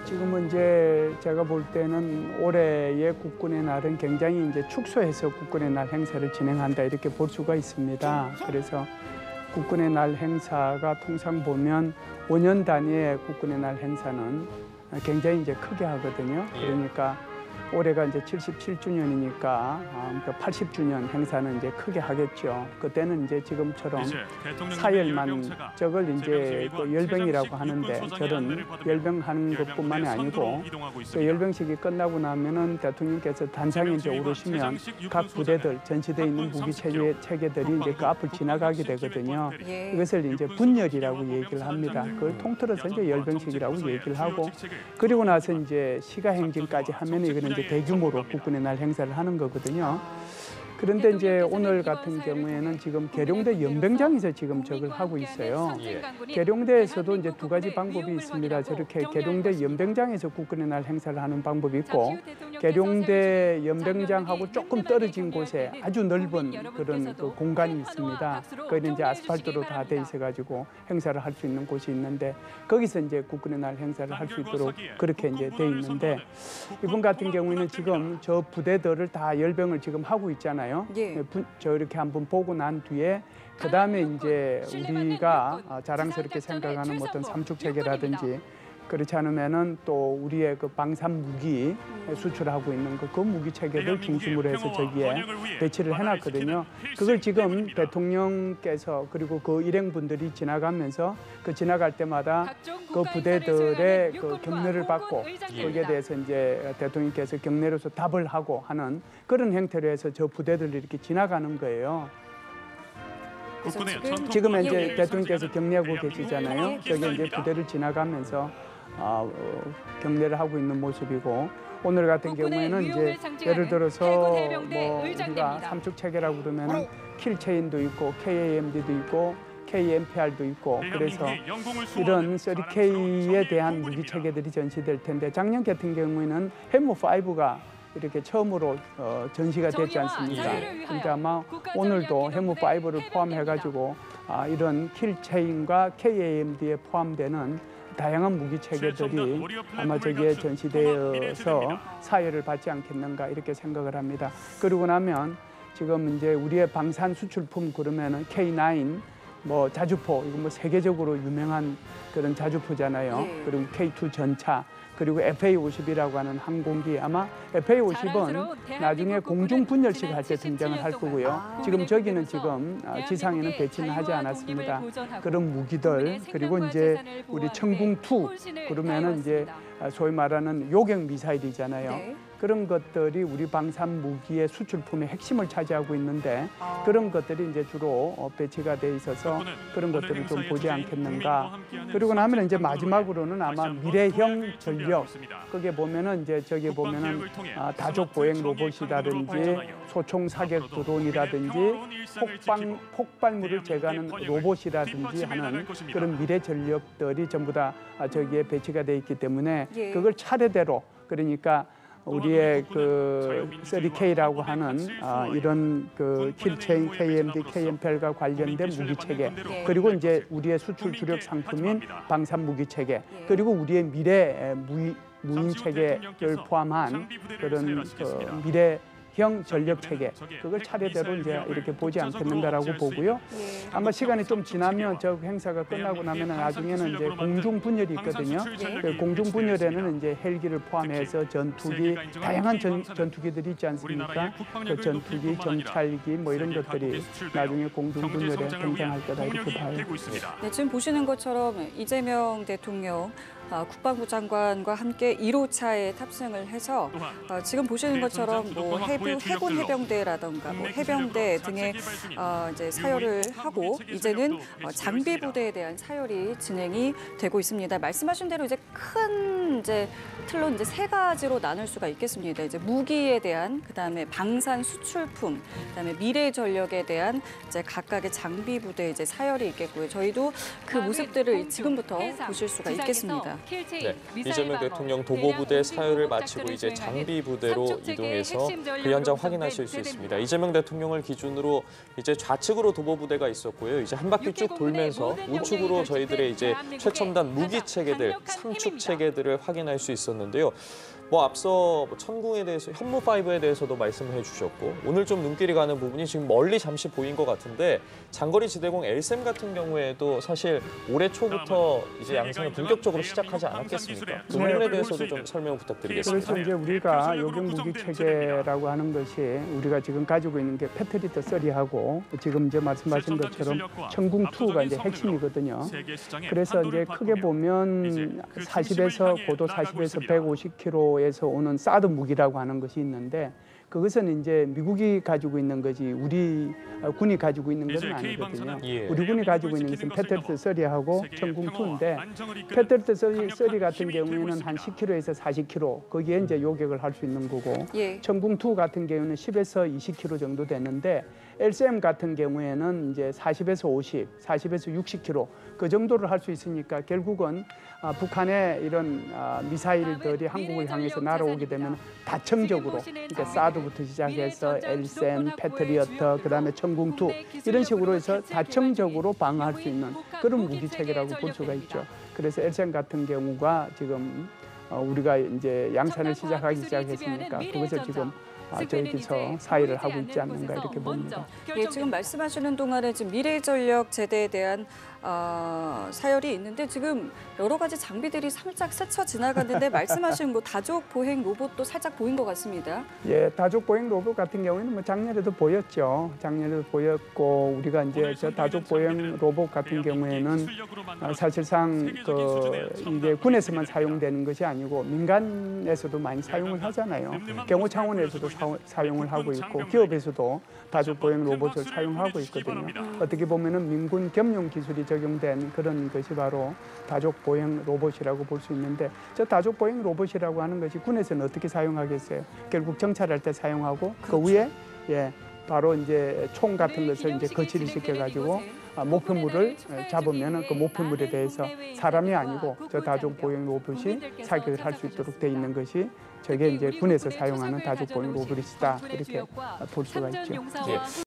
지금은 이제 제가 볼 때는 올해의 국군의 날은 굉장히 이제 축소해서 국군의 날 행사를 진행한다 이렇게 볼 수가 있습니다. 그래서 국군의 날 행사가 통상 보면 5년 단위의 국군의 날 행사는 굉장히 이제 크게 하거든요. 그러니까 올해가 이제 77주년이니까 그러니까 80주년 행사는 이제 크게 하겠죠. 그때는 이제 지금처럼 사열만 저걸 이제 또 열병이라고 하는데 저런 열병하는 것뿐만이 아니고 또 열병식이 끝나고 나면은 대통령께서 단상에 이제 오르시면 각 부대들 전시되어 있는 무기 체계들이 이제 그 앞을 지나가게 되거든요. 이것을 이제 분열이라고 얘기를 합니다. 그걸 통틀어서 이제 열병식이라고 얘기를 하고 그리고 나서 이제 시가행진까지 하면 이거는 이제 대규모로 국군의 날 행사를 하는 거거든요. 그런데 이제 오늘 같은 경우에는 지금 계룡대 연병장에서 지금 저걸 하고 있어요. 계룡대에서도 이제 두 가지 방법이 있습니다. 저렇게 계룡대 연병장에서 국군의 날 행사를 하는 방법이 있고 계룡대 연병장하고 조금 떨어진 곳에 아주 넓은 그런 그 공간이 있습니다. 거기는 이제 아스팔트로 다 돼 있어가지고 행사를 할 수 있는 곳이 있는데 거기서 이제 국군의 날 행사를 할 수 있도록 그렇게 이제 돼 있는데 이번 같은 경우에는 지금 저 부대들을 다 열병을 지금 하고 있잖아요. 저 이렇게 한번 보고 난 뒤에 그 다음에 이제 우리가 자랑스럽게 생각하는 어떤 삼축 체계라든지 그렇지 않으면은 또 우리의 그 방산 무기 수출하고 있는 그 무기 체계를 중심으로 해서 저기에 배치를 해놨거든요. 그걸 지금 대통령께서 그리고 그 일행분들이 지나가면서 그 지나갈 때마다 그 부대들의 그 격려를 받고 거기에 대해서 이제 대통령께서 격려로서 답을 하고 하는 그런 형태로 해서 저 부대들이 이렇게 지나가는 거예요. 지금 이제 대통령께서 격려하고 계시잖아요. 저기 이제 부대를 지나가면서 격려를 하고 있는 모습이고 오늘 같은 경우에는 이제 예를 들어서 뭐 우리가 삼축 체계라고 그러면은 킬체인도 있고 KAMD도 있고 KMPR도 있고 그래서 이런 30K에 대한 무기 체계들이 전시될 텐데 작년 같은 경우에는 해무5가 이렇게 처음으로 전시가 됐지 않습니까? 그러니까 아마 오늘도 해무5를 포함해가지고 이런 킬체인과 KAMD에 포함되는 다양한 무기 체계들이 아마 저기에 전시되어서 사열을 받지 않겠는가 이렇게 생각을 합니다. 그러고 나면 지금 이제 우리의 방산 수출품 그러면은 K9 뭐 자주포 이거 뭐 세계적으로 유명한 그런 자주포잖아요. 그리고 K2 전차 그리고 FA-50이라고 하는 항공기 아마 FA-50은 나중에 공중 분열식 할 때 등장을 할 거고요. 지금 저기는 지금 지상에는 배치는 하지 않았습니다. 그런 무기들 그리고 이제 우리 청궁2 그러면은 이제 소위 말하는 요격 미사일이잖아요. 그런 것들이 우리 방산 무기의 수출품의 핵심을 차지하고 있는데 그런 것들이 이제 주로 배치가 돼 있어서 그런 것들을 좀 보지 않겠는가. 그리고 나면 이제 마지막으로는 아마 미래형 전력. 거기에 보면은 이제 저기 보면은 다족 보행 로봇이라든지 소총 사격 드론이라든지 폭발물을 제거하는 로봇이라든지 하는 그런 미래 전력들이 전부 다 저기에 배치가 돼 있기 때문에 그걸 차례대로 그러니까 우리의 그 30K라고 하는 이런 그 킬체인, KMD, KMPL과 관련된 무기 체계 그리고 이제 우리의 수출 주력 상품인 방산 무기 체계 그리고 우리의 미래 무인 체계를 포함한 그런 미래형 전력 체계 그걸 차례대로 이제 이렇게 보지 않겠는가라고 보고요. 아마 시간이 좀 지나면 저 행사가 끝나고 나면 나중에는 이제 공중 분열이 있거든요. 공중 분열에는 이제 헬기를 포함해서 전투기 다양한 전투기들이 있지 않습니까? 그 전투기, 정찰기 뭐 이런 것들이 나중에 공중 분열에 등장할 거다 이렇게 봐요. 네, 지금 보시는 것처럼 이재명 대통령 국방부 장관과 함께 1호차에 탑승을 해서 지금 보시는 것처럼 뭐 해군 해병대라던가 뭐 해병대 등의 이제 사열을 하고 이제는 장비 부대에 대한 사열이 진행이 되고 있습니다. 말씀하신 대로 이제 큰 틀로 이제 세 가지로 나눌 수가 있겠습니다. 이제 무기에 대한, 그다음에 방산 수출품, 그다음에 미래 전력에 대한 이제 각각의 장비 부대 이제 사열이 있겠고요. 저희도 그 모습들을 지금부터 보실 수가 있겠습니다. 네, 이재명 대통령 도보부대 사열을 마치고 이제 장비 부대로 이동해서 그 현장 확인하실 수 있습니다. 이재명 대통령을 기준으로 이제 좌측으로 도보부대가 있었고요. 이제 한 바퀴 쭉 돌면서 우측으로 저희들의 이제 최첨단 무기 체계들, 상축 체계들을 확인할 수 있었는데요. 앞서 천궁에 대해서, 현무5에 대해서도 말씀을 해주셨고, 오늘 좀 눈길이 가는 부분이 지금 멀리 잠시 보인 것 같은데, 장거리 지대공 LSM 같은 경우에도 사실 올해 초부터 이제 양산을 본격적으로 시작하지 않았겠습니까? 그 부분에 대해서도 좀 설명 부탁드리겠습니다. 그래서 이제 우리가 요격 무기 체계라고 하는 것이 우리가 지금 가지고 있는 게 패트리트 30하고 지금 이제 말씀하신 것처럼 천궁2가 이제 핵심이거든요. 그래서 이제 크게 보면 40에서 고도 40에서 150km에서 오는 사드 무기라고 하는 것이 있는데, 그것은 이제 미국이 가지고 있는 거지 우리 군이 가지고 있는 것은 아니거든요. 우리 군이 가지고 있는 것은 패트리트 30하고 천궁2인데, 패트리트 30 같은 경우에는 한 10km에서 40km 거기에 이제 요격을 할 수 있는 거고, 천궁2 같은 경우는 10에서 20km 정도 되는데, LCM 같은 경우에는 이제 40에서 50, 40에서 60km 그 정도를 할 수 있으니까 결국은 북한의 이런 미사일들이 한국을 향해서 날아오게 되면 다층적으로, 그러니까 사드부터 시작해서 LCM, 패트리어트, 그다음에 천궁2 이런 식으로 해서 다층적으로 방어할 수 있는 그런 무기 체계라고 볼 수가 있죠. 그래서 LCM 같은 경우가 지금 우리가 이제 양산을 시작했으니까 그것을 지금 저희께서 사의를 하고 있지 않는가 이렇게 봅니다. 예, 지금 말씀하시는 동안에 지금 미래전력 제대에 대한 사열이 있는데, 지금 여러 가지 장비들이 살짝 스쳐 지나갔는데 말씀하신 다족 보행 로봇도 살짝 보인 것 같습니다. 예, 다족 보행 로봇 같은 경우에는 작년에도 보였죠. 작년에도 보였고, 우리가 이제 저 다족 보행 로봇 같은 경우에는 사실상 이게 군에서만 사용되는 것이 아니고 민간에서도 많이 사용을 하잖아요. 경호 차원에서도 사용을 하고 있고, 기업에서도 다족 보행 로봇을 사용하고 있거든요. 어떻게 보면은 민군 겸용 기술이 적용된 그런 것이 바로 다족 보행 로봇이라고 볼 수 있는데, 저 다족 보행 로봇이라고 하는 것이 군에서는 어떻게 사용하겠어요? 결국 정찰할 때 사용하고, 그 위에 바로 이제 총 같은 것을 이제 거치를 시켜가지고 목표물을 잡으면은 그 목표물에 대해서 사람이 아니고 저 다족 보행 로봇이 사격을 할 수 있도록 돼 있는 것이 저게 이제 군에서 사용하는 다족 보행 로봇이다, 이렇게 볼 수가 있죠.